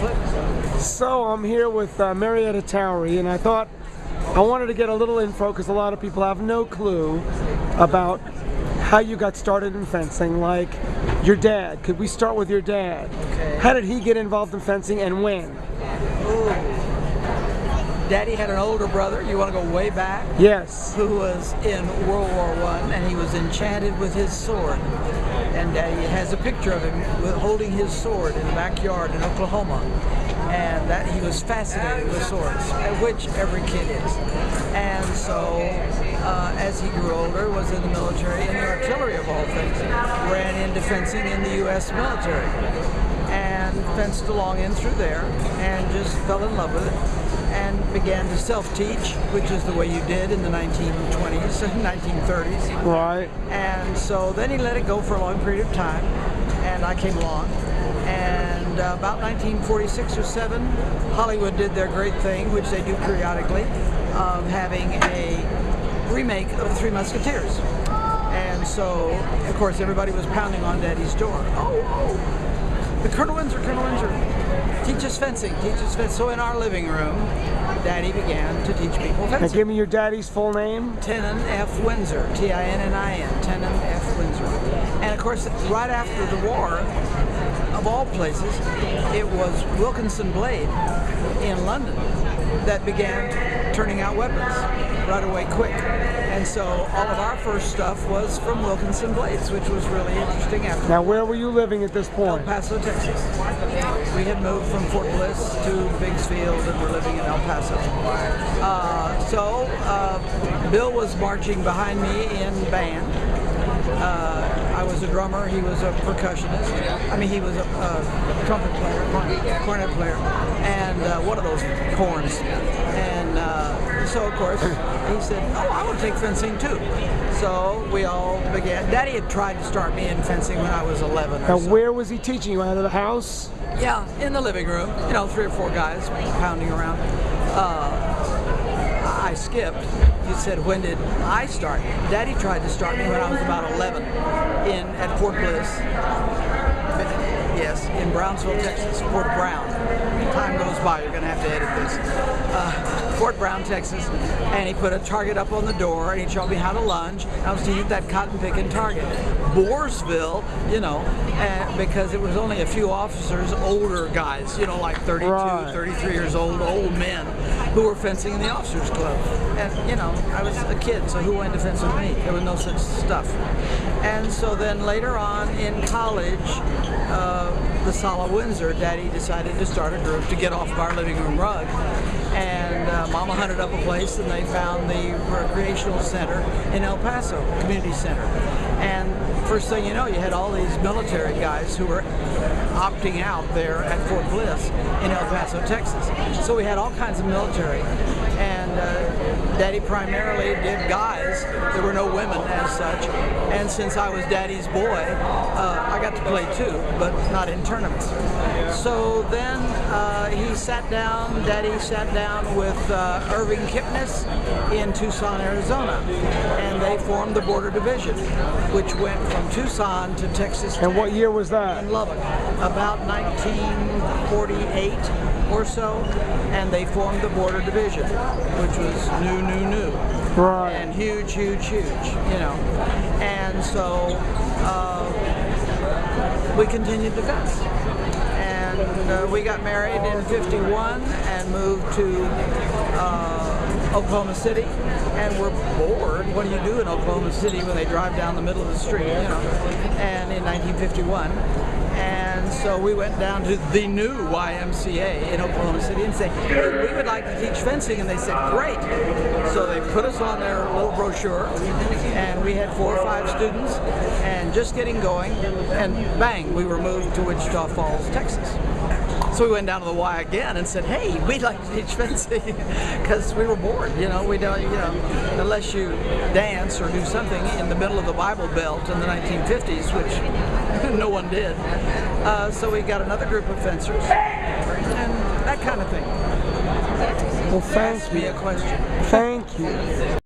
flips. So I'm here with Marietta Towery, and I thought I wanted to get a little info because a lot of people have no clue about how you got started in fencing, like your dad. Could we start with your dad? Okay. How did he get involved in fencing and when? Ooh. Daddy had an older brother, you want to go way back? Yes. Who was in World War I, and he was enchanted with his sword. And Daddy has a picture of him holding his sword in the backyard in Oklahoma. And that he was fascinated with swords, which every kid is. And so, as he grew older, was in the military, in the artillery of all things, ran into fencing in the U.S. military, and fenced along in through there, and just fell in love with it, and began to self-teach, which is the way you did in the 1920s and 1930s. Right. And so then he let it go for a long period of time, and I came along. And about 1946 or 7, Hollywood did their great thing, which they do periodically, of having a remake of The Three Musketeers. And so, of course, everybody was pounding on Daddy's door. Oh, the Colonel Windsor, teach us fencing, teach us fencing. So in our living room, Daddy began to teach people fencing. Now give me your daddy's full name. Tinnin F. Windsor, T-I-N-N-I-N, Tinnin F. Windsor. And of course, right after the war, of all places, it was Wilkinson Blade in London that began turning out weapons right away quick. And so all of our first stuff was from Wilkinson Blades, which was really interesting after. Now where were you living at this point? El Paso, Texas. We had moved from Fort Bliss to Biggsfield and we're living in El Paso. Bill was marching behind me in band. I was a drummer, he was a percussionist. I mean, he was a trumpet player, cornet player, and one of those horns. And so, of course, he said, oh, I want to take fencing too. So we all began. Daddy had tried to start me in fencing when I was 11 or so. Now, where was he teaching you? Out of the house? Yeah, in the living room. You know, 3 or 4 guys pounding around. I skipped. You said, when did I start? Daddy tried to start me when I was about 11 at Fort Bliss. Yes, in Brownsville, Texas, Fort Brown. Time goes by, you're going to have to edit this. Fort Brown, Texas, and he put a target up on the door, and he showed me how to lunge. I was to hit that cotton-picking target. Boresville, you know, because it was only a few officers, older guys, you know, like 32, right. 33 years old men, who were fencing in the officers' club. And, you know, I was a kid, so who wanted to fence with me? There was no such stuff. And so then later on in college, the Sala Windsor, Daddy decided to start a group to get off of our living room rug. And Mama hunted up a place and they found the recreational center in El Paso, community center. And first thing you know, you had all these military guys who were opting out there at Fort Bliss in El Paso, Texas. So we had all kinds of military. And Daddy primarily did guys. There were no women as such. And since I was Daddy's boy, I got to play too, but not in tournaments. So then Daddy sat down with Irving Kipnis in Tucson, Arizona. And they formed the Border Division, which went from Tucson to Texas. And what year was that? In Lubbock, about 1948 or so, and they formed the Border Division, which was new. Right. And huge, you know. And so we continued to fence. And we got married in '51 and moved to Oklahoma City, and we're bored. What do you do in Oklahoma City when they drive down the middle of the street, you know? And in 1951, and so we went down to the new YMCA in Oklahoma City and said, hey, we would like to teach fencing, and they said, great. So they put us on their little brochure, and we had 4 or 5 students, and just getting going, and bang, we were moved to Wichita Falls, Texas. So we went down to the Y again and said, hey, we'd like to teach fencing, because we were bored, you know, we don't, you know, unless you dance or do something in the middle of the Bible Belt in the 1950s, which no one did. So we got another group of fencers, and that kind of thing. Well, thank Ask me a question. Thank you.